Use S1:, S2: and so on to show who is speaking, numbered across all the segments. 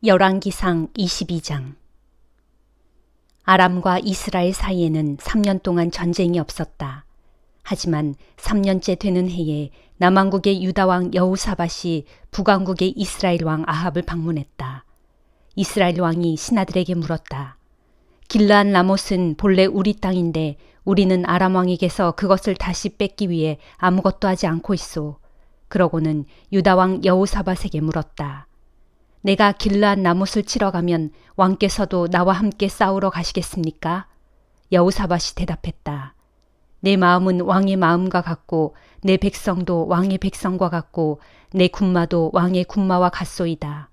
S1: 열왕기상 22장. 아람과 이스라엘 사이에는 3년 동안 전쟁이 없었다. 하지만 3년째 되는 해에 남왕국의 유다왕 여호사밧이 북왕국의 이스라엘 왕 아합을 방문했다. 이스라엘 왕이 신하들에게 물었다. 길르앗 라못은 본래 우리 땅인데 우리는 아람 왕에게서 그것을 다시 뺏기 위해 아무것도 하지 않고 있소. 그러고는 유다왕 여호사밧에게 물었다. 내가 길르앗 라못을 치러 가면 왕께서도 나와 함께 싸우러 가시겠습니까? 여호사밧이 대답했다. 내 마음은 왕의 마음과 같고 내 백성도 왕의 백성과 같고 내 군마도 왕의 군마와 같소이다.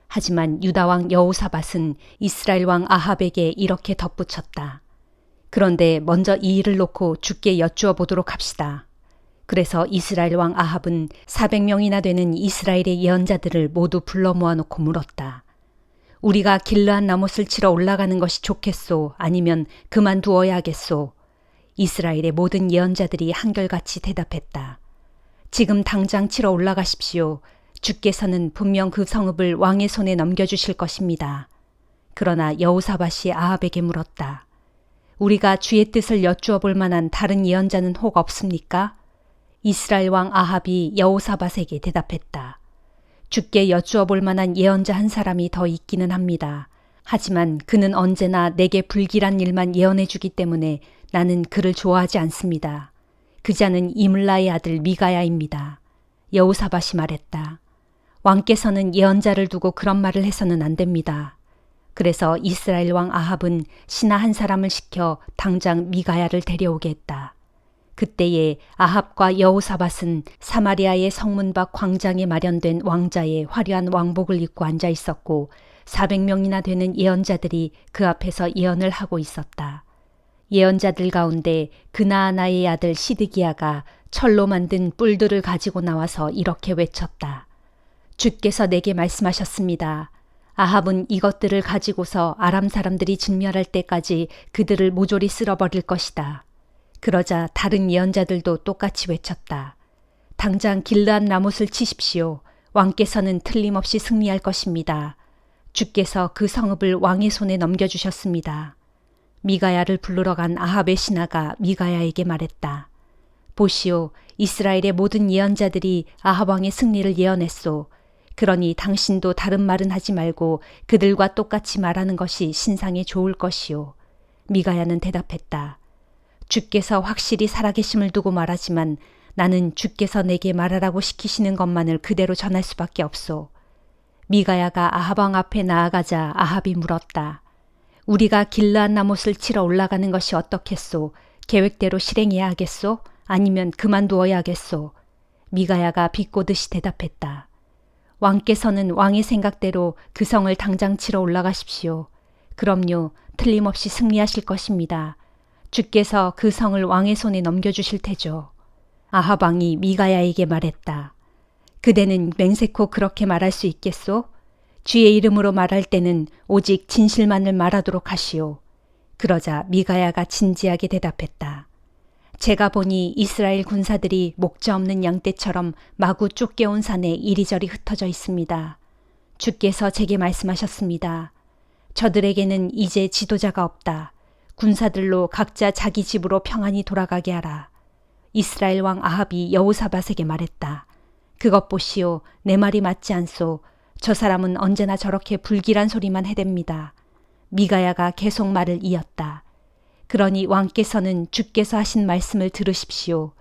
S1: 하지만 유다왕 여호사밧은 이스라엘 왕 아합에게 이렇게 덧붙였다. 그런데 먼저 이 일을 놓고 주께 여쭈어 보도록 합시다. 그래서 이스라엘 왕 아합은 400명이나 되는 이스라엘의 예언자들을 모두 불러 모아놓고 물었다. 우리가 길르앗 라못을 치러 올라가는 것이 좋겠소? 아니면 그만두어야 하겠소? 이스라엘의 모든 예언자들이 한결같이 대답했다. 지금 당장 치러 올라가십시오. 주께서는 분명 그 성읍을 왕의 손에 넘겨주실 것입니다. 그러나 여호사밧이 아합에게 물었다. 우리가 주의 뜻을 여쭈어 볼 만한 다른 예언자는 혹 없습니까? 이스라엘 왕 아합이 여호사밧에게 대답했다. 주께 여쭈어 볼 만한 예언자 한 사람이 더 있기는 합니다. 하지만 그는 언제나 내게 불길한 일만 예언해 주기 때문에 나는 그를 좋아하지 않습니다. 그 자는 이물라의 아들 미가야입니다. 여호사밧이 말했다. 왕께서는 예언자를 두고 그런 말을 해서는 안 됩니다. 그래서 이스라엘 왕 아합은 신하 한 사람을 시켜 당장 미가야를 데려오게 했다. 그때에 아합과 여호사밧은 사마리아의 성문 밖 광장에 마련된 왕자의 화려한 왕복을 입고 앉아 있었고 400명이나 되는 예언자들이 그 앞에서 예언을 하고 있었다. 예언자들 가운데 그나아나의 아들 시드기야가 철로 만든 뿔들을 가지고 나와서 이렇게 외쳤다. 주께서 내게 말씀하셨습니다. 아합은 이것들을 가지고서 아람 사람들이 진멸할 때까지 그들을 모조리 쓸어버릴 것이다. 그러자 다른 예언자들도 똑같이 외쳤다. 당장 길르앗 라못을 치십시오. 왕께서는 틀림없이 승리할 것입니다. 주께서 그 성읍을 왕의 손에 넘겨주셨습니다. 미가야를 부르러 간 아합의 신하가 미가야에게 말했다. 보시오, 이스라엘의 모든 예언자들이 아합 왕의 승리를 예언했소. 그러니 당신도 다른 말은 하지 말고 그들과 똑같이 말하는 것이 신상에 좋을 것이오. 미가야는 대답했다. 주께서 확실히 살아계심을 두고 말하지만 나는 주께서 내게 말하라고 시키시는 것만을 그대로 전할 수밖에 없소. 미가야가 아합 왕 앞에 나아가자 아합이 물었다. 우리가 길르앗 라못을 치러 올라가는 것이 어떻겠소? 계획대로 실행해야 하겠소? 아니면 그만두어야 하겠소? 미가야가 비꼬듯이 대답했다. 왕께서는 왕의 생각대로 그 성을 당장 치러 올라가십시오. 그럼요, 틀림없이 승리하실 것입니다. 주께서 그 성을 왕의 손에 넘겨주실 테죠. 아합 왕이 미가야에게 말했다. 그대는 맹세코 그렇게 말할 수 있겠소? 주의 이름으로 말할 때는 오직 진실만을 말하도록 하시오. 그러자 미가야가 진지하게 대답했다. 제가 보니 이스라엘 군사들이 목자 없는 양떼처럼 마구 쫓겨온 산에 이리저리 흩어져 있습니다. 주께서 제게 말씀하셨습니다. 저들에게는 이제 지도자가 없다. 군사들로 각자 자기 집으로 평안히 돌아가게 하라. 이스라엘 왕 아합이 여호사밧에게 말했다. 그것 보시오. 내 말이 맞지 않소. 저 사람은 언제나 저렇게 불길한 소리만 해댑니다. 미가야가 계속 말을 이었다. 그러니 왕께서는 주께서 하신 말씀을 들으십시오.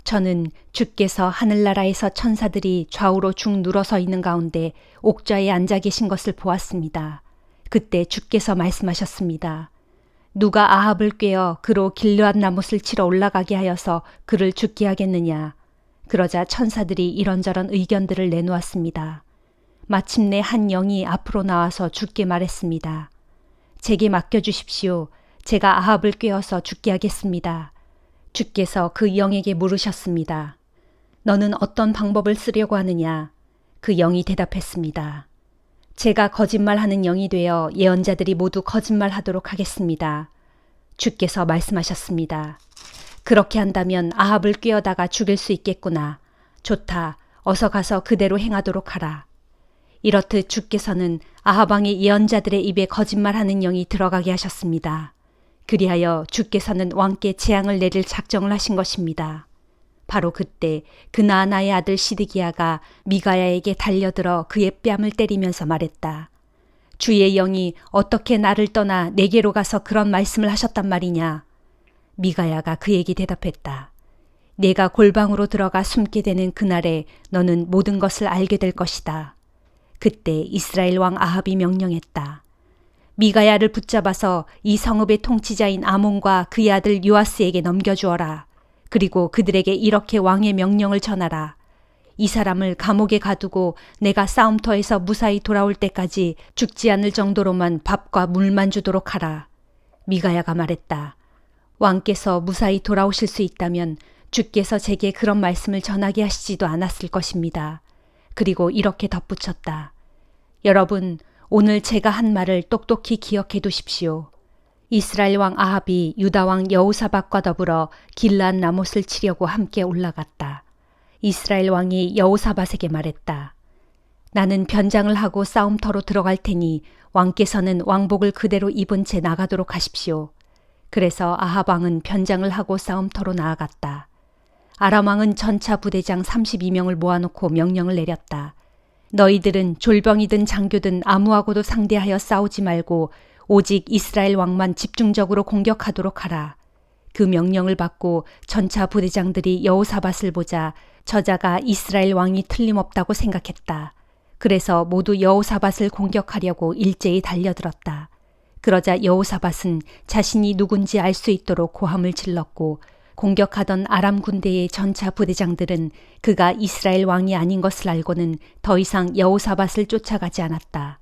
S1: 저는 주께서 하늘나라에서 천사들이 좌우로 죽 눌어서 있는 가운데 옥좌에 앉아 계신 것을 보았습니다. 그때 주께서 말씀하셨습니다. 누가 아합을 꾀어 그로 길르앗 라못을 치러 올라가게 하여서 그를 죽게 하겠느냐. 그러자 천사들이 이런저런 의견들을 내놓았습니다. 마침내 한 영이 앞으로 나와서 주께 말했습니다. 제게 맡겨주십시오. 제가 아합을 꾀어서 죽게 하겠습니다. 주께서 그 영에게 물으셨습니다. 너는 어떤 방법을 쓰려고 하느냐? 그 영이 대답했습니다. 제가 거짓말하는 영이 되어 예언자들이 모두 거짓말하도록 하겠습니다. 주께서 말씀하셨습니다. 그렇게 한다면 아합을 꾀어다가 죽일 수 있겠구나. 좋다. 어서 가서 그대로 행하도록 하라. 이렇듯 주께서는 아합 왕의 예언자들의 입에 거짓말하는 영이 들어가게 하셨습니다. 그리하여 주께서는 왕께 재앙을 내릴 작정을 하신 것입니다. 바로 그때 그나아나의 아들 시드기야가 미가야에게 달려들어 그의 뺨을 때리면서 말했다. 주의 영이 어떻게 나를 떠나 내게로 가서 그런 말씀을 하셨단 말이냐. 미가야가 그에게 대답했다. 내가 골방으로 들어가 숨게 되는 그날에 너는 모든 것을 알게 될 것이다. 그때 이스라엘 왕 아합이 명령했다. 미가야를 붙잡아서 이 성읍의 통치자인 아몬과 그의 아들 요아스에게 넘겨주어라. 그리고 그들에게 이렇게 왕의 명령을 전하라. 이 사람을 감옥에 가두고 내가 싸움터에서 무사히 돌아올 때까지 죽지 않을 정도로만 밥과 물만 주도록 하라. 미가야가 말했다. 왕께서 무사히 돌아오실 수 있다면 주께서 제게 그런 말씀을 전하게 하시지도 않았을 것입니다. 그리고 이렇게 덧붙였다. 여러분, 오늘 제가 한 말을 똑똑히 기억해 두십시오. 이스라엘 왕 아합이 유다 왕 여호사밧과 더불어 길르앗 라못을 치려고 함께 올라갔다. 이스라엘 왕이 여호사밧에게 말했다. 나는 변장을 하고 싸움터로 들어갈 테니 왕께서는 왕복을 그대로 입은 채 나가도록 하십시오. 그래서 아합 왕은 변장을 하고 싸움터로 나아갔다. 아람 왕은 전차 부대장 32명을 모아놓고 명령을 내렸다. 너희들은 졸병이든 장교든 아무하고도 상대하여 싸우지 말고 오직 이스라엘 왕만 집중적으로 공격하도록 하라. 그 명령을 받고 전차 부대장들이 여호사밧을 보자 저자가 이스라엘 왕이 틀림없다고 생각했다. 그래서 모두 여호사밧을 공격하려고 일제히 달려들었다. 그러자 여호사밧은 자신이 누군지 알 수 있도록 고함을 질렀고 공격하던 아람 군대의 전차 부대장들은 그가 이스라엘 왕이 아닌 것을 알고는 더 이상 여호사밧을 쫓아가지 않았다.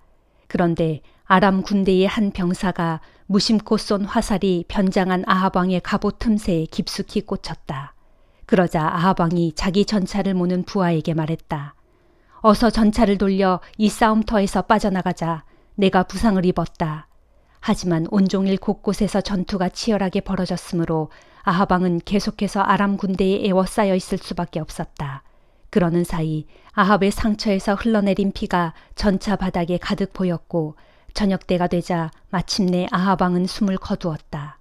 S1: 그런데 아람 군대의 한 병사가 무심코 쏜 화살이 변장한 아합 왕의 갑옷 틈새에 깊숙이 꽂혔다. 그러자 아합 왕이 자기 전차를 모는 부하에게 말했다. 어서 전차를 돌려 이 싸움터에서 빠져나가자. 내가 부상을 입었다. 하지만 온종일 곳곳에서 전투가 치열하게 벌어졌으므로 아합 왕은 계속해서 아람 군대에 에워싸여 있을 수밖에 없었다. 그러는 사이 아합의 상처에서 흘러내린 피가 전차 바닥에 가득 보였고 저녁 때가 되자 마침내 아합 왕은 숨을 거두었다.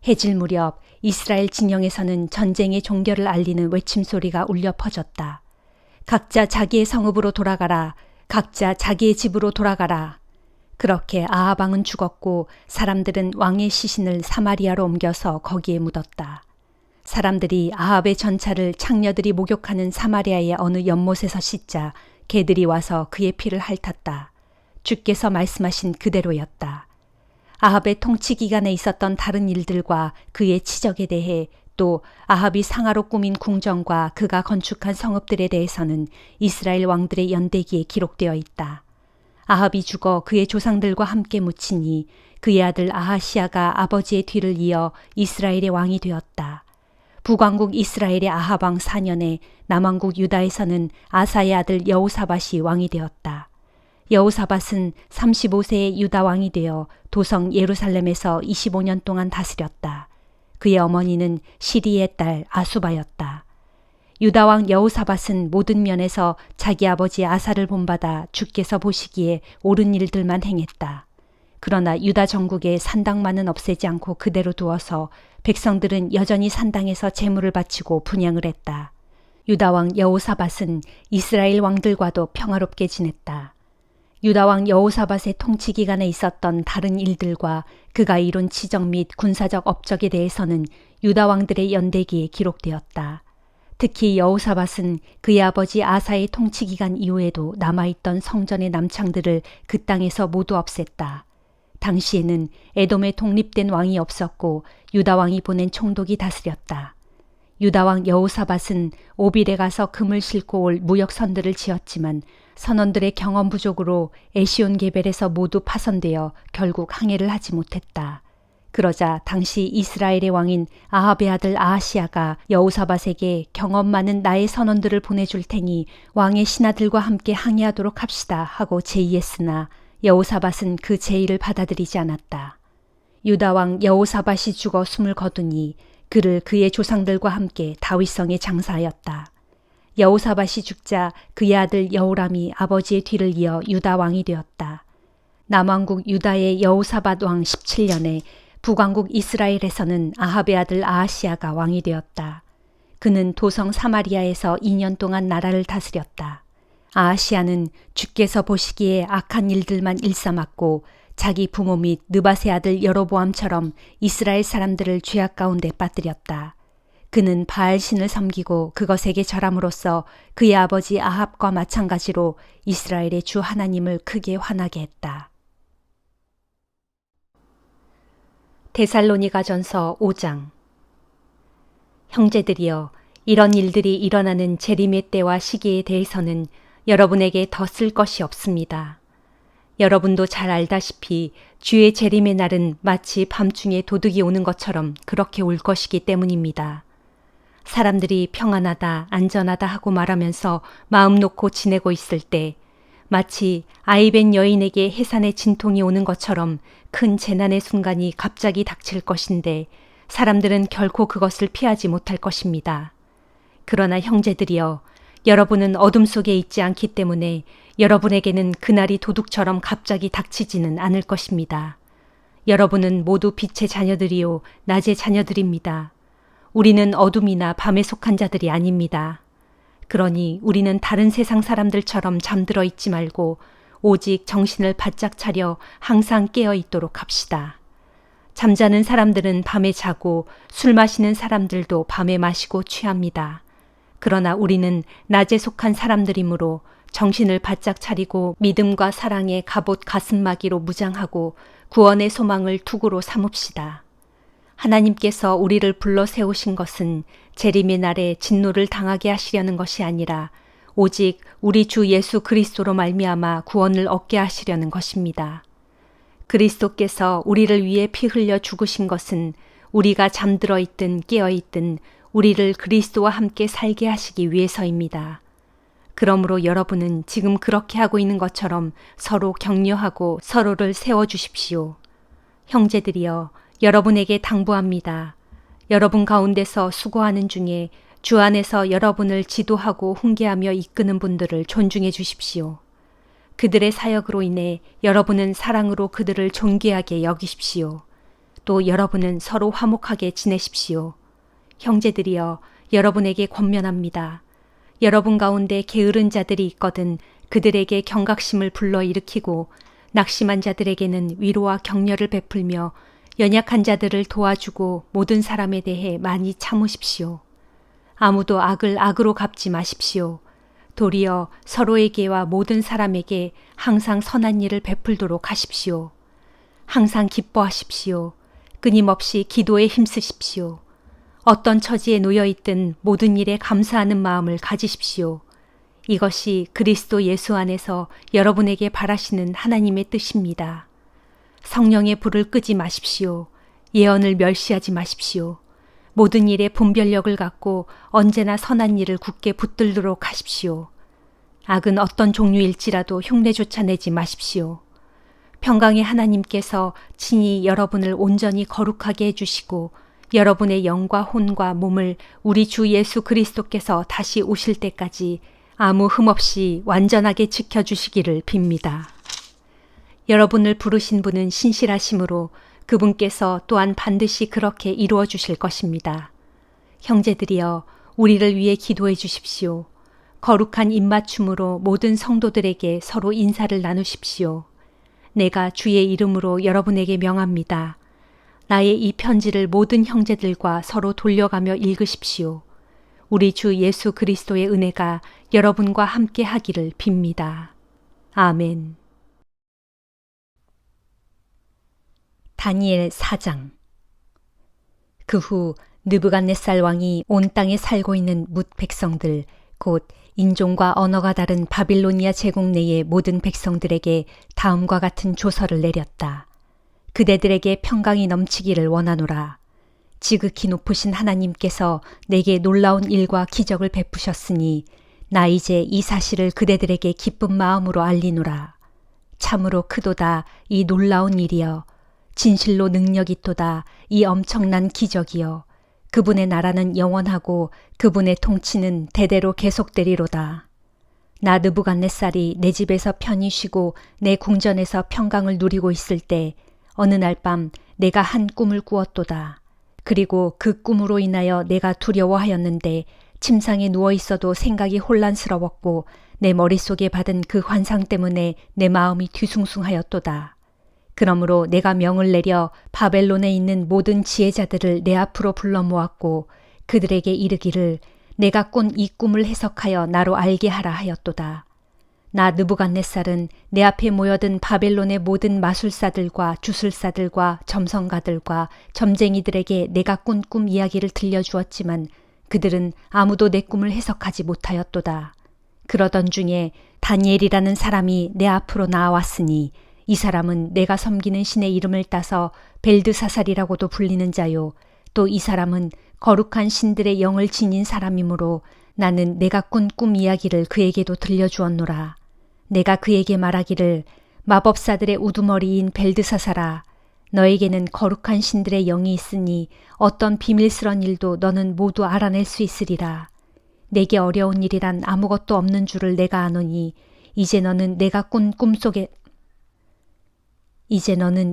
S1: 해질 무렵 이스라엘 진영에서는 전쟁의 종결을 알리는 외침소리가 울려 퍼졌다. 각자 자기의 성읍으로 돌아가라. 각자 자기의 집으로 돌아가라. 그렇게 아합 왕은 죽었고 사람들은 왕의 시신을 사마리아로 옮겨서 거기에 묻었다. 사람들이 아합의 전차를 창녀들이 목욕하는 사마리아의 어느 연못에서 씻자 개들이 와서 그의 피를 핥았다. 주께서 말씀하신 그대로였다. 아합의 통치 기간에 있었던 다른 일들과 그의 치적에 대해 또 아합이 상하로 꾸민 궁정과 그가 건축한 성읍들에 대해서는 이스라엘 왕들의 연대기에 기록되어 있다. 아합이 죽어 그의 조상들과 함께 묻히니 그의 아들 아하시아가 아버지의 뒤를 이어 이스라엘의 왕이 되었다. 북왕국 이스라엘의 아합 왕 4년에 남왕국 유다에서는 아사의 아들 여호사밧이 왕이 되었다. 여호사밧은 35세의 유다 왕이 되어 도성 예루살렘에서 25년 동안 다스렸다. 그의 어머니는 시리의 딸 아수바였다. 유다 왕 여호사밧은 모든 면에서 자기 아버지 아사를 본받아 주께서 보시기에 옳은 일들만 행했다. 그러나 유다 전국에 산당만은 없애지 않고 그대로 두어서 백성들은 여전히 산당에서 제물을 바치고 분향을 했다. 유다 왕 여호사밧은 이스라엘 왕들과도 평화롭게 지냈다. 유다 왕 여호사밧의 통치 기간에 있었던 다른 일들과 그가 이룬 치적 및 군사적 업적에 대해서는 유다 왕들의 연대기에 기록되었다. 특히 여호사밧은 그의 아버지 아사의 통치 기간 이후에도 남아있던 성전의 남창들을 그 땅에서 모두 없앴다. 당시에는 에돔에 독립된 왕이 없었고 유다 왕이 보낸 총독이 다스렸다. 유다 왕 여호사밧은 오빌에 가서 금을 싣고 올 무역선들을 지었지만 선원들의 경험 부족으로 에시온 게벨에서 모두 파손되어 결국 항해를 하지 못했다. 그러자 당시 이스라엘의 왕인 아합의 아들 아하시아가 여호사밧에게 경험 많은 나의 선원들을 보내줄 테니 왕의 신하들과 함께 항해하도록 합시다 하고 제의했으나 여호사밧은 그 제의를 받아들이지 않았다. 유다 왕 여호사밧이 죽어 숨을 거두니 그를 그의 조상들과 함께 다윗성에 장사하였다. 여호사밧이 죽자 그의 아들 여호람이 아버지의 뒤를 이어 유다 왕이 되었다. 남왕국 유다의 여호사밧 왕 17년에 북왕국 이스라엘에서는 아합의 아들 아하시야가 왕이 되었다. 그는 도성 사마리아에서 2년 동안 나라를 다스렸다. 아하시야는 주께서 보시기에 악한 일들만 일삼았고 자기 부모 및 느밧의 아들 여로보암처럼 이스라엘 사람들을 죄악 가운데 빠뜨렸다. 그는 바알신을 섬기고 그것에게 절함으로써 그의 아버지 아합과 마찬가지로 이스라엘의 주 하나님을 크게 화나게 했다. 데살로니가전서 5장. 형제들이여, 이런 일들이 일어나는 재림의 때와 시기에 대해서는 여러분에게 더 쓸 것이 없습니다. 여러분도 잘 알다시피 주의 재림의 날은 마치 밤중에 도둑이 오는 것처럼 그렇게 올 것이기 때문입니다. 사람들이 평안하다, 안전하다 하고 말하면서 마음 놓고 지내고 있을 때 마치 아이벤 여인에게 해산의 진통이 오는 것처럼 큰 재난의 순간이 갑자기 닥칠 것인데 사람들은 결코 그것을 피하지 못할 것입니다. 그러나 형제들이여, 여러분은 어둠 속에 있지 않기 때문에 여러분에게는 그날이 도둑처럼 갑자기 닥치지는 않을 것입니다. 여러분은 모두 빛의 자녀들이요 낮의 자녀들입니다. 우리는 어둠이나 밤에 속한 자들이 아닙니다. 그러니 우리는 다른 세상 사람들처럼 잠들어 있지 말고 오직 정신을 바짝 차려 항상 깨어 있도록 합시다. 잠자는 사람들은 밤에 자고 술 마시는 사람들도 밤에 마시고 취합니다. 그러나 우리는 낮에 속한 사람들이므로 정신을 바짝 차리고 믿음과 사랑의 갑옷 가슴마기로 무장하고 구원의 소망을 투구로 삼읍시다. 하나님께서 우리를 불러 세우신 것은 재림의 날에 진노를 당하게 하시려는 것이 아니라 오직 우리 주 예수 그리스도로 말미암아 구원을 얻게 하시려는 것입니다. 그리스도께서 우리를 위해 피 흘려 죽으신 것은 우리가 잠들어 있든 깨어 있든 우리를 그리스도와 함께 살게 하시기 위해서입니다. 그러므로 여러분은 지금 그렇게 하고 있는 것처럼 서로 격려하고 서로를 세워주십시오. 형제들이여, 여러분에게 당부합니다. 여러분 가운데서 수고하는 중에 주 안에서 여러분을 지도하고 훈계하며 이끄는 분들을 존중해 주십시오. 그들의 사역으로 인해 여러분은 사랑으로 그들을 존귀하게 여기십시오. 또 여러분은 서로 화목하게 지내십시오. 형제들이여, 여러분에게 권면합니다. 여러분 가운데 게으른 자들이 있거든 그들에게 경각심을 불러일으키고 낙심한 자들에게는 위로와 격려를 베풀며 연약한 자들을 도와주고 모든 사람에 대해 많이 참으십시오. 아무도 악을 악으로 갚지 마십시오. 도리어 서로에게와 모든 사람에게 항상 선한 일을 베풀도록 하십시오. 항상 기뻐하십시오. 끊임없이 기도에 힘쓰십시오. 어떤 처지에 놓여 있든 모든 일에 감사하는 마음을 가지십시오. 이것이 그리스도 예수 안에서 여러분에게 바라시는 하나님의 뜻입니다. 성령의 불을 끄지 마십시오. 예언을 멸시하지 마십시오. 모든 일에 분별력을 갖고 언제나 선한 일을 굳게 붙들도록 하십시오. 악은 어떤 종류일지라도 흉내조차 내지 마십시오. 평강의 하나님께서 친히 여러분을 온전히 거룩하게 해주시고 여러분의 영과 혼과 몸을 우리 주 예수 그리스도께서 다시 오실 때까지 아무 흠 없이 완전하게 지켜주시기를 빕니다. 여러분을 부르신 분은 신실하심으로 그분께서 또한 반드시 그렇게 이루어 주실 것입니다. 형제들이여, 우리를 위해 기도해 주십시오. 거룩한 입맞춤으로 모든 성도들에게 서로 인사를 나누십시오. 내가 주의 이름으로 여러분에게 명합니다. 나의 이 편지를 모든 형제들과 서로 돌려가며 읽으십시오. 우리 주 예수 그리스도의 은혜가 여러분과 함께 하기를 빕니다. 아멘. 다니엘 4장. 그 후 느부갓네살 왕이 온 땅에 살고 있는 뭇 백성들, 곧 인종과 언어가 다른 바빌로니아 제국 내의 모든 백성들에게 다음과 같은 조서를 내렸다. 그대들에게 평강이 넘치기를 원하노라. 지극히 높으신 하나님께서 내게 놀라운 일과 기적을 베푸셨으니 나 이제 이 사실을 그대들에게 기쁜 마음으로 알리노라. 참으로 크도다 이 놀라운 일이여. 진실로 능력이 있도다 이 엄청난 기적이여. 그분의 나라는 영원하고 그분의 통치는 대대로 계속되리로다. 나 느부갓네살이 내 집에서 편히 쉬고 내 궁전에서 평강을 누리고 있을 때 어느 날 밤 내가 한 꿈을 꾸었도다. 그리고 그 꿈으로 인하여 내가 두려워하였는데 침상에 누워 있어도 생각이 혼란스러웠고 내 머릿속에 받은 그 환상 때문에 내 마음이 뒤숭숭하였도다. 그러므로 내가 명을 내려 바벨론에 있는 모든 지혜자들을 내 앞으로 불러 모았고 그들에게 이르기를 내가 꾼 이 꿈을 해석하여 나로 알게 하라 하였도다. 나 느부갓네살은 내 앞에 모여든 바벨론의 모든 마술사들과 주술사들과 점성가들과 점쟁이들에게 내가 꾼 꿈 이야기를 들려주었지만 그들은 아무도 내 꿈을 해석하지 못하였도다. 그러던 중에 다니엘이라는 사람이 내 앞으로 나아왔으니 이 사람은 내가 섬기는 신의 이름을 따서 벨드사살이라고도 불리는 자요. 또 이 사람은 거룩한 신들의 영을 지닌 사람이므로 나는 내가 꾼 꿈 이야기를 그에게도 들려주었노라. 내가 그에게 말하기를 마법사들의 우두머리인 벨드사살아, 너에게는 거룩한 신들의 영이 있으니 어떤 비밀스런 일도 너는 모두 알아낼 수 있으리라. 내게 어려운 일이란 아무것도 없는 줄을 내가 아노니 이제 너는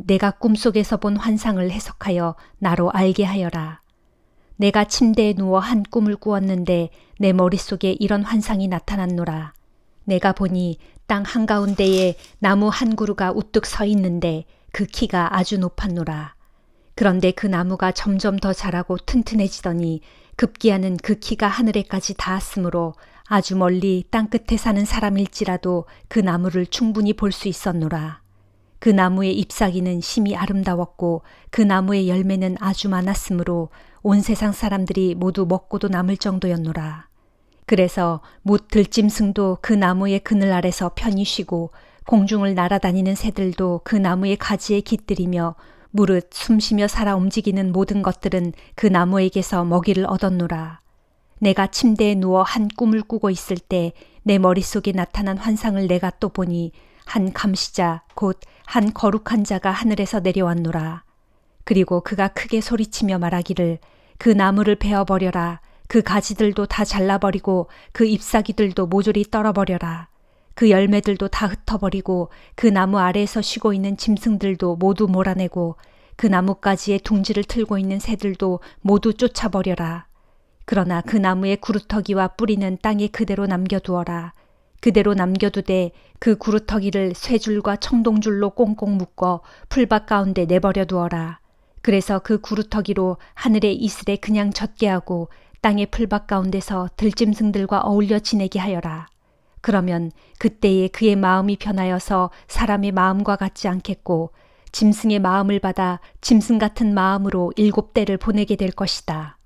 S1: 내가 꿈속에서 본 환상을 해석하여 나로 알게 하여라. 내가 침대에 누워 한 꿈을 꾸었는데 내 머릿속에 이런 환상이 나타났노라. 내가 보니 땅 한가운데에 나무 한 그루가 우뚝 서 있는데 그 키가 아주 높았노라. 그런데 그 나무가 점점 더 자라고 튼튼해지더니 급기야는 그 키가 하늘에까지 닿았으므로 아주 멀리 땅끝에 사는 사람일지라도 그 나무를 충분히 볼 수 있었노라. 그 나무의 잎사귀는 심히 아름다웠고 그 나무의 열매는 아주 많았으므로 온 세상 사람들이 모두 먹고도 남을 정도였노라. 그래서 못 들짐승도 그 나무의 그늘 아래서 편히 쉬고 공중을 날아다니는 새들도 그 나무의 가지에 깃들이며 무릇 숨쉬며 살아 움직이는 모든 것들은 그 나무에게서 먹이를 얻었노라. 내가 침대에 누워 한 꿈을 꾸고 있을 때 내 머릿속에 나타난 환상을 내가 또 보니 한 감시자 곧 한 거룩한 자가 하늘에서 내려왔노라. 그리고 그가 크게 소리치며 말하기를 그 나무를 베어버려라. 그 가지들도 다 잘라버리고 그 잎사귀들도 모조리 떨어버려라. 그 열매들도 다 흩어버리고 그 나무 아래에서 쉬고 있는 짐승들도 모두 몰아내고 그 나뭇가지에 둥지를 틀고 있는 새들도 모두 쫓아버려라. 그러나 그 나무의 구루터기와 뿌리는 땅에 그대로 남겨두어라. 그대로 남겨두되 그 구루터기를 쇠줄과 청동줄로 꽁꽁 묶어 풀밭 가운데 내버려 두어라. 그래서 그 구루터기로 하늘의 이슬에 그냥 젖게 하고 땅의 풀밭 가운데서 들짐승들과 어울려 지내게 하여라. 그러면 그때에 그의 마음이 변하여서 사람의 마음과 같지 않겠고 짐승의 마음을 받아 짐승 같은 마음으로 7대를 보내게 될 것이다.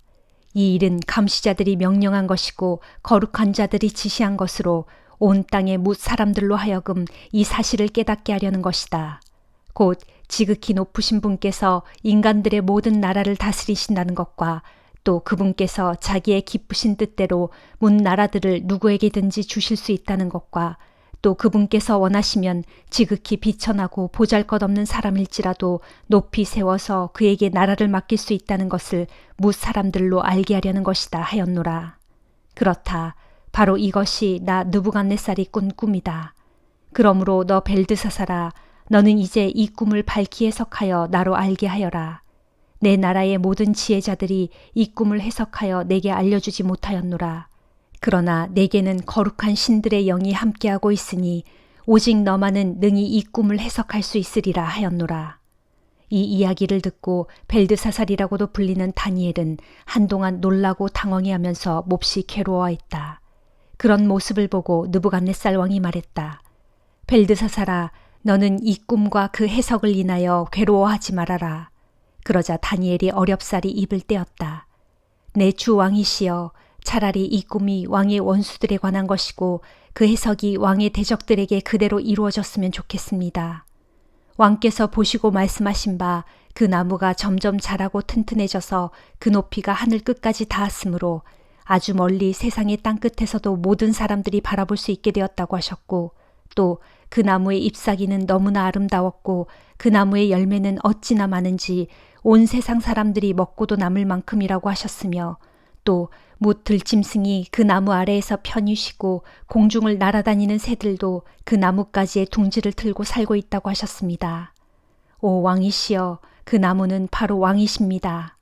S1: 이 일은 감시자들이 명령한 것이고 거룩한 자들이 지시한 것으로 온 땅의 뭇 사람들로 하여금 이 사실을 깨닫게 하려는 것이다. 곧 지극히 높으신 분께서 인간들의 모든 나라를 다스리신다는 것과 또 그분께서 자기의 기쁘신 뜻대로 문 나라들을 누구에게든지 주실 수 있다는 것과 또 그분께서 원하시면 지극히 비천하고 보잘것없는 사람일지라도 높이 세워서 그에게 나라를 맡길 수 있다는 것을 뭇 사람들로 알게 하려는 것이다 하였노라. 그렇다. 바로 이것이 나 느부갓네살이 꾼 꿈이다. 그러므로 너 벨드사살아, 너는 이제 이 꿈을 밝히 해석하여 나로 알게 하여라. 내 나라의 모든 지혜자들이 이 꿈을 해석하여 내게 알려주지 못하였노라. 그러나 내게는 거룩한 신들의 영이 함께하고 있으니 오직 너만은 능히 이 꿈을 해석할 수 있으리라 하였노라. 이 이야기를 듣고 벨드사살이라고도 불리는 다니엘은 한동안 놀라고 당황해하면서 몹시 괴로워했다. 그런 모습을 보고 느부갓네살 왕이 말했다. 벨드사살아, 너는 이 꿈과 그 해석을 인하여 괴로워하지 말아라. 그러자 다니엘이 어렵사리 입을 떼었다. 내 주 왕이시여, 차라리 이 꿈이 왕의 원수들에 관한 것이고 그 해석이 왕의 대적들에게 그대로 이루어졌으면 좋겠습니다. 왕께서 보시고 말씀하신 바 그 나무가 점점 자라고 튼튼해져서 그 높이가 하늘 끝까지 닿았으므로 아주 멀리 세상의 땅끝에서도 모든 사람들이 바라볼 수 있게 되었다고 하셨고 또 그 나무의 잎사귀는 너무나 아름다웠고 그 나무의 열매는 어찌나 많은지 온 세상 사람들이 먹고도 남을 만큼이라고 하셨으며 또 못 들짐승이 그 나무 아래에서 편히 쉬고 공중을 날아다니는 새들도 그 나뭇가지에 둥지를 틀고 살고 있다고 하셨습니다. 오 왕이시여, 그 나무는 바로 왕이십니다.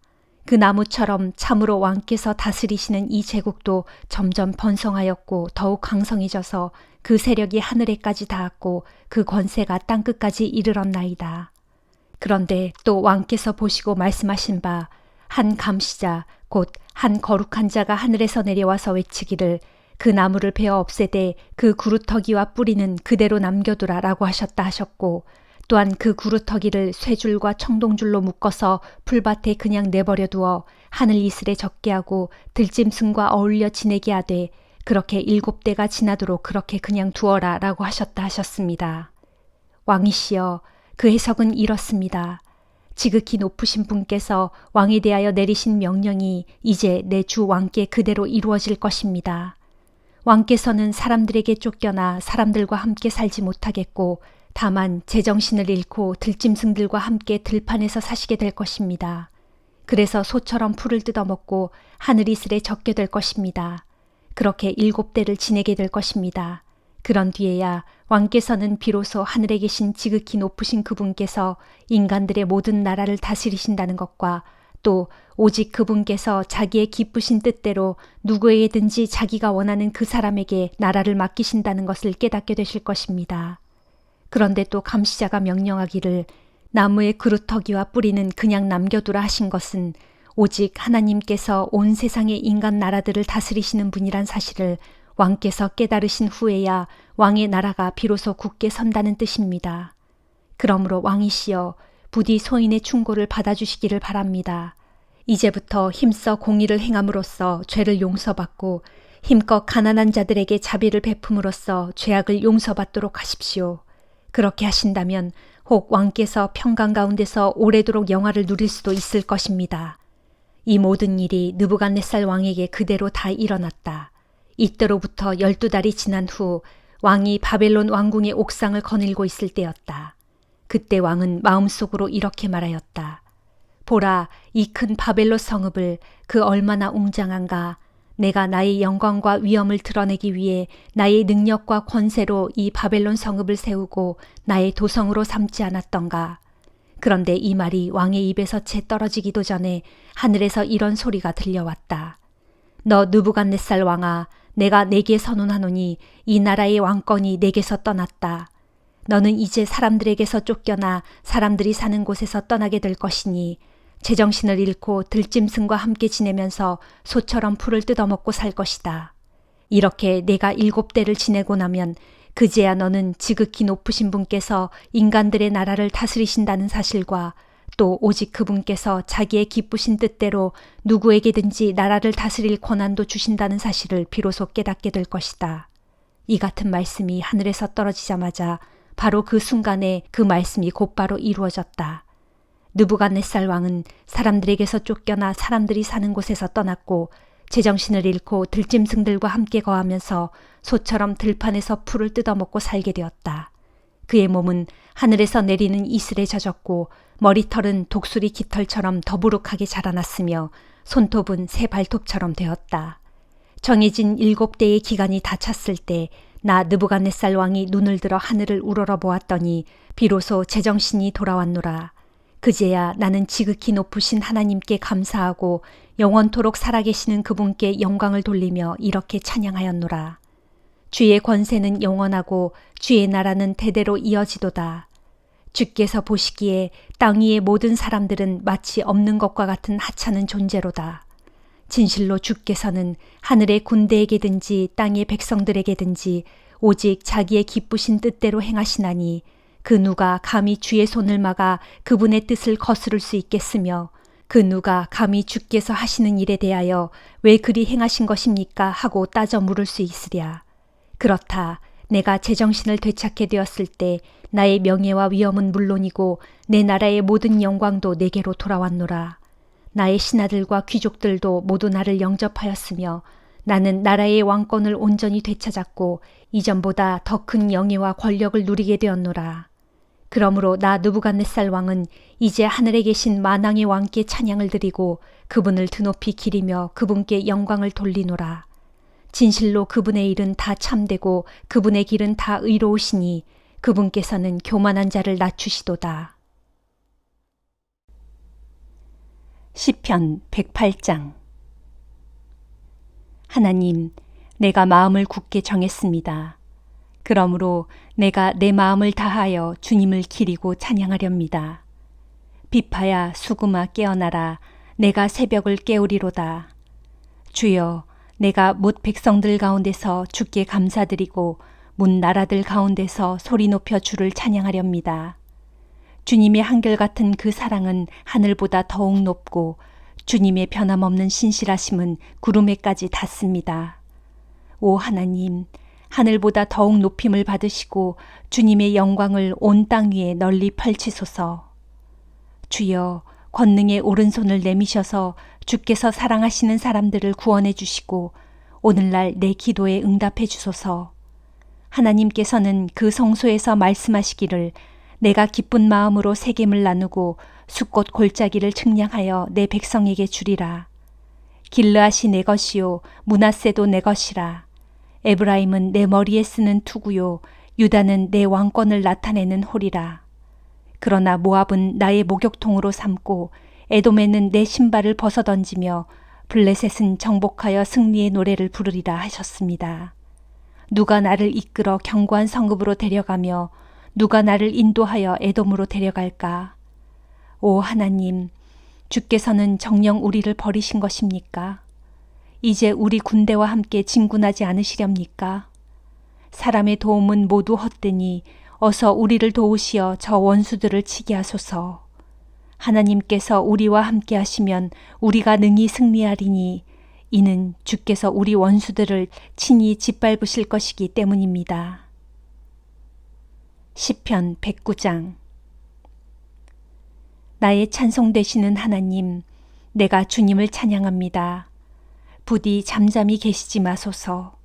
S1: 그 나무처럼 참으로 왕께서 다스리시는 이 제국도 점점 번성하였고 더욱 강성해져서 그 세력이 하늘에까지 닿았고 그 권세가 땅끝까지 이르렀나이다. 그런데 또 왕께서 보시고 말씀하신 바 한 감시자 곧 한 거룩한 자가 하늘에서 내려와서 외치기를 그 나무를 베어 없애되 그 구루터기와 뿌리는 그대로 남겨두라 라고 하셨다 하셨고 또한 그 구루터기를 쇠줄과 청동줄로 묶어서 풀밭에 그냥 내버려 두어 하늘 이슬에 적게 하고 들짐승과 어울려 지내게 하되 그렇게 7대가 지나도록 그렇게 그냥 두어라 라고 하셨다 하셨습니다. 왕이시여, 그 해석은 이렇습니다. 지극히 높으신 분께서 왕에 대하여 내리신 명령이 이제 내 주 왕께 그대로 이루어질 것입니다. 왕께서는 사람들에게 쫓겨나 사람들과 함께 살지 못하겠고 다만 제정신을 잃고 들짐승들과 함께 들판에서 사시게 될 것입니다. 그래서 소처럼 풀을 뜯어먹고 하늘 이슬에 적게 될 것입니다. 그렇게 7대를 지내게 될 것입니다. 그런 뒤에야 왕께서는 비로소 하늘에 계신 지극히 높으신 그분께서 인간들의 모든 나라를 다스리신다는 것과 또 오직 그분께서 자기의 기쁘신 뜻대로 누구에게든지 자기가 원하는 그 사람에게 나라를 맡기신다는 것을 깨닫게 되실 것입니다. 그런데 또 감시자가 명령하기를 나무의 그루터기와 뿌리는 그냥 남겨두라 하신 것은 오직 하나님께서 온 세상의 인간 나라들을 다스리시는 분이란 사실을 왕께서 깨달으신 후에야 왕의 나라가 비로소 굳게 선다는 뜻입니다. 그러므로 왕이시여, 부디 소인의 충고를 받아주시기를 바랍니다. 이제부터 힘써 공의를 행함으로써 죄를 용서받고 힘껏 가난한 자들에게 자비를 베품으로써 죄악을 용서받도록 하십시오. 그렇게 하신다면 혹 왕께서 평강 가운데서 오래도록 영화를 누릴 수도 있을 것입니다. 이 모든 일이 느부갓네살 왕에게 그대로 다 일어났다. 이때로부터 12달이 지난 후 왕이 바벨론 왕궁의 옥상을 거닐고 있을 때였다. 그때 왕은 마음속으로 이렇게 말하였다. 보라, 이 큰 바벨론 성읍을 그 얼마나 웅장한가. 내가 나의 영광과 위엄을 드러내기 위해 나의 능력과 권세로 이 바벨론 성읍을 세우고 나의 도성으로 삼지 않았던가. 그런데 이 말이 왕의 입에서 채 떨어지기도 전에 하늘에서 이런 소리가 들려왔다. 너 느부갓네살 왕아, 내가 네게 선언하노니 이 나라의 왕권이 네게서 떠났다. 너는 이제 사람들에게서 쫓겨나 사람들이 사는 곳에서 떠나게 될 것이니 제정신을 잃고 들짐승과 함께 지내면서 소처럼 풀을 뜯어먹고 살 것이다. 이렇게 내가 7대를 지내고 나면 그제야 너는 지극히 높으신 분께서 인간들의 나라를 다스리신다는 사실과 또 오직 그분께서 자기의 기쁘신 뜻대로 누구에게든지 나라를 다스릴 권한도 주신다는 사실을 비로소 깨닫게 될 것이다. 이 같은 말씀이 하늘에서 떨어지자마자 바로 그 순간에 그 말씀이 곧바로 이루어졌다. 느부갓네살 왕은 사람들에게서 쫓겨나 사람들이 사는 곳에서 떠났고 제정신을 잃고 들짐승들과 함께 거하면서 소처럼 들판에서 풀을 뜯어먹고 살게 되었다. 그의 몸은 하늘에서 내리는 이슬에 젖었고 머리털은 독수리 깃털처럼 더부룩하게 자라났으며 손톱은 새 발톱처럼 되었다. 정해진 7대의 기간이 다 찼을 때 나 느부갓네살 왕이 눈을 들어 하늘을 우러러 보았더니 비로소 제정신이 돌아왔노라. 그제야 나는 지극히 높으신 하나님께 감사하고 영원토록 살아계시는 그분께 영광을 돌리며 이렇게 찬양하였노라. 주의 권세는 영원하고 주의 나라는 대대로 이어지도다. 주께서 보시기에 땅 위의 모든 사람들은 마치 없는 것과 같은 하찮은 존재로다. 진실로 주께서는 하늘의 군대에게든지 땅의 백성들에게든지 오직 자기의 기쁘신 뜻대로 행하시나니 그 누가 감히 주의 손을 막아 그분의 뜻을 거스를 수 있겠으며 그 누가 감히 주께서 하시는 일에 대하여 왜 그리 행하신 것입니까 하고 따져 물을 수 있으랴. 그렇다. 내가 제정신을 되찾게 되었을 때 나의 명예와 위엄은 물론이고 내 나라의 모든 영광도 내게로 돌아왔노라. 나의 신하들과 귀족들도 모두 나를 영접하였으며 나는 나라의 왕권을 온전히 되찾았고 이전보다 더 큰 영예와 권력을 누리게 되었노라. 그러므로 나 느부갓네살 왕은 이제 하늘에 계신 만왕의 왕께 찬양을 드리고 그분을 드높이 기리며 그분께 영광을 돌리노라. 진실로 그분의 일은 다 참되고 그분의 길은 다 의로우시니 그분께서는 교만한 자를 낮추시도다. 시편 108장. 하나님, 내가 마음을 굳게 정했습니다. 그러므로 내가 내 마음을 다하여 주님을 기리고 찬양하렵니다. 비파야 수금아 깨어나라. 내가 새벽을 깨우리로다. 주여, 내가 뭇 백성들 가운데서 주께 감사드리고 문 나라들 가운데서 소리 높여 주를 찬양하렵니다. 주님의 한결같은 그 사랑은 하늘보다 더욱 높고 주님의 변함없는 신실하심은 구름에까지 닿습니다. 오 하나님, 하늘보다 더욱 높임을 받으시고 주님의 영광을 온 땅 위에 널리 펼치소서. 주여, 권능의 오른손을 내미셔서 주께서 사랑하시는 사람들을 구원해 주시고 오늘날 내 기도에 응답해 주소서. 하나님께서는 그 성소에서 말씀하시기를 내가 기쁜 마음으로 세겜을 나누고 숫꽃 골짜기를 측량하여 내 백성에게 주리라. 길르앗이 내 것이요 므낫세도 내 것이라. 에브라임은 내 머리에 쓰는 투구요 유다는 내 왕권을 나타내는 홀이라. 그러나 모압은 나의 목욕통으로 삼고 에돔에는 내 신발을 벗어던지며 블레셋은 정복하여 승리의 노래를 부르리라 하셨습니다. 누가 나를 이끌어 견고한 성읍으로 데려가며 누가 나를 인도하여 에돔으로 데려갈까? 오 하나님, 주께서는 정녕 우리를 버리신 것입니까? 이제 우리 군대와 함께 진군하지 않으시렵니까? 사람의 도움은 모두 헛되니 어서 우리를 도우시어 저 원수들을 치게 하소서. 하나님께서 우리와 함께 하시면 우리가 능히 승리하리니 이는 주께서 우리 원수들을 친히 짓밟으실 것이기 때문입니다. 시편 109장. 나의 찬송 되시는 하나님, 내가 주님을 찬양합니다. 부디 잠잠히 계시지 마소서.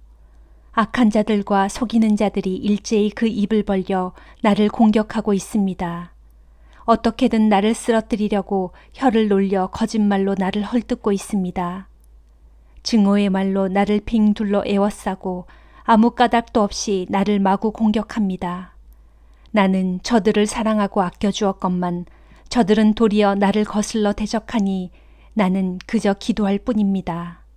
S1: 악한 자들과 속이는 자들이 일제히 그 입을 벌려 나를 공격하고 있습니다. 어떻게든 나를 쓰러뜨리려고 혀를 놀려 거짓말로 나를 헐뜯고 있습니다. 증오의 말로 나를 빙 둘러 에워싸고 아무 까닭도 없이 나를 마구 공격합니다. 나는 저들을 사랑하고 아껴주었건만 저들은 도리어 나를 거슬러 대적하니 나는 그저 기도할 뿐입니다.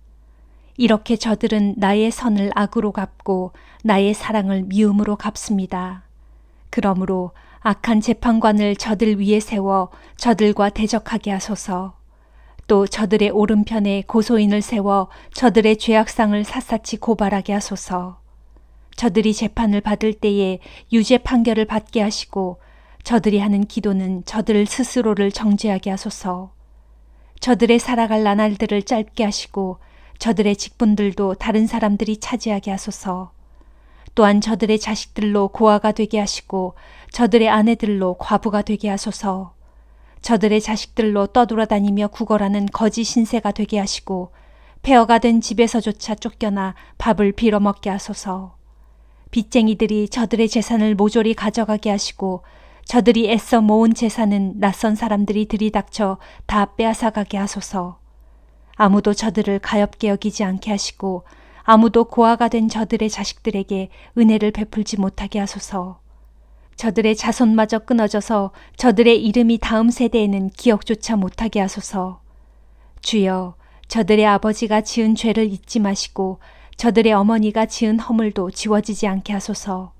S1: 이렇게 저들은 나의 선을 악으로 갚고 나의 사랑을 미움으로 갚습니다. 그러므로 악한 재판관을 저들 위에 세워 저들과 대적하게 하소서. 또 저들의 오른편에 고소인을 세워 저들의 죄악상을 샅샅이 고발하게 하소서. 저들이 재판을 받을 때에 유죄 판결을 받게 하시고 저들이 하는 기도는 저들 스스로를 정죄하게 하소서. 저들의 살아갈 나날들을 짧게 하시고 저들의 직분들도 다른 사람들이 차지하게 하소서. 또한 저들의 자식들로 고아가 되게 하시고 저들의 아내들로 과부가 되게 하소서. 저들의 자식들로 떠돌아다니며 구걸하는 거지 신세가 되게 하시고 폐허가 된 집에서조차 쫓겨나 밥을 빌어먹게 하소서. 빚쟁이들이 저들의 재산을 모조리 가져가게 하시고 저들이 애써 모은 재산은 낯선 사람들이 들이닥쳐 다 빼앗아가게 하소서. 아무도 저들을 가엾게 여기지 않게 하시고 아무도 고아가 된 저들의 자식들에게 은혜를 베풀지 못하게 하소서. 저들의 자손마저 끊어져서 저들의 이름이 다음 세대에는 기억조차 못하게 하소서. 주여, 저들의 아버지가 지은 죄를 잊지 마시고 저들의 어머니가 지은 허물도 지워지지 않게 하소서.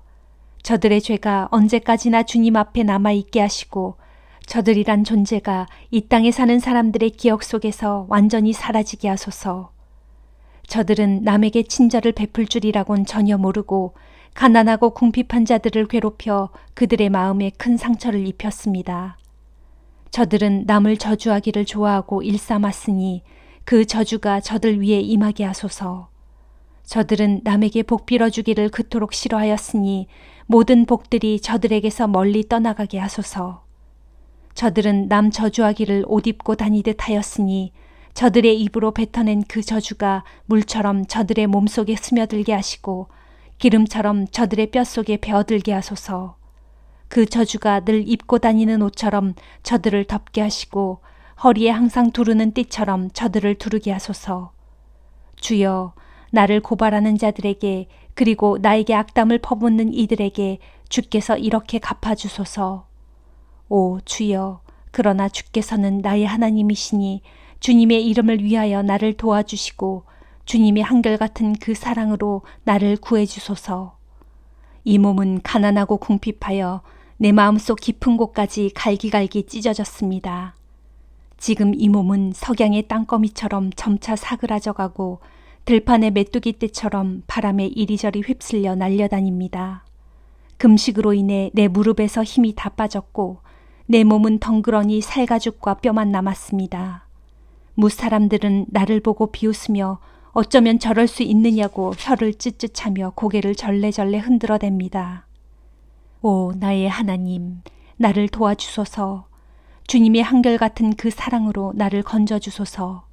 S1: 저들의 죄가 언제까지나 주님 앞에 남아있게 하시고 저들이란 존재가 이 땅에 사는 사람들의 기억 속에서 완전히 사라지게 하소서. 저들은 남에게 친절을 베풀 줄이라곤 전혀 모르고 가난하고 궁핍한 자들을 괴롭혀 그들의 마음에 큰 상처를 입혔습니다. 저들은 남을 저주하기를 좋아하고 일삼았으니 그 저주가 저들 위에 임하게 하소서. 저들은 남에게 복 빌어주기를 그토록 싫어하였으니 모든 복들이 저들에게서 멀리 떠나가게 하소서. 저들은 남 저주하기를 옷 입고 다니듯 하였으니 저들의 입으로 뱉어낸 그 저주가 물처럼 저들의 몸속에 스며들게 하시고 기름처럼 저들의 뼛속에 배어들게 하소서. 그 저주가 늘 입고 다니는 옷처럼 저들을 덮게 하시고 허리에 항상 두르는 띠처럼 저들을 두르게 하소서. 주여, 나를 고발하는 자들에게 그리고 나에게 악담을 퍼붓는 이들에게 주께서 이렇게 갚아주소서. 오 주여, 그러나 주께서는 나의 하나님이시니 주님의 이름을 위하여 나를 도와주시고 주님의 한결같은 그 사랑으로 나를 구해주소서. 이 몸은 가난하고 궁핍하여 내 마음속 깊은 곳까지 갈기갈기 찢어졌습니다. 지금 이 몸은 석양의 땅거미처럼 점차 사그라져가고 들판의 메뚜기 떼처럼 바람에 이리저리 휩쓸려 날려다닙니다. 금식으로 인해 내 무릎에서 힘이 다 빠졌고 내 몸은 덩그러니 살가죽과 뼈만 남았습니다. 무사람들은 나를 보고 비웃으며 어쩌면 저럴 수 있느냐고 혀를 쯧쯧하며 고개를 절레절레 흔들어댑니다. 오 나의 하나님, 나를 도와주소서. 주님의 한결같은 그 사랑으로 나를 건져주소서.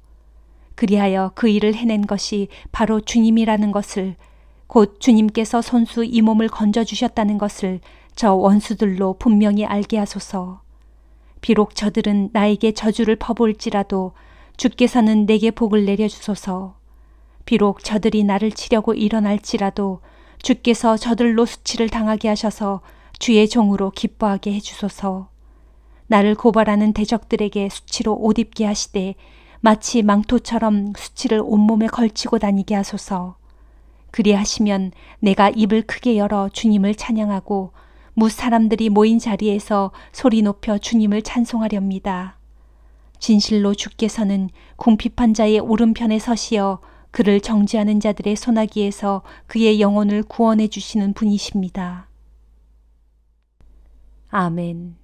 S1: 그리하여 그 일을 해낸 것이 바로 주님이라는 것을, 곧 주님께서 손수 이 몸을 건져주셨다는 것을 저 원수들로 분명히 알게 하소서. 비록 저들은 나에게 저주를 퍼부을지라도 주께서는 내게 복을 내려주소서. 비록 저들이 나를 치려고 일어날지라도 주께서 저들로 수치를 당하게 하셔서 주의 종으로 기뻐하게 해주소서. 나를 고발하는 대적들에게 수치로 옷 입게 하시되 마치 망토처럼 수치를 온몸에 걸치고 다니게 하소서. 그리하시면 내가 입을 크게 열어 주님을 찬양하고 무사람들이 모인 자리에서 소리 높여 주님을 찬송하렵니다. 진실로 주께서는 궁핍한 자의 오른편에 서시어 그를 정죄하는 자들의 소나기에서 그의 영혼을 구원해 주시는 분이십니다. 아멘.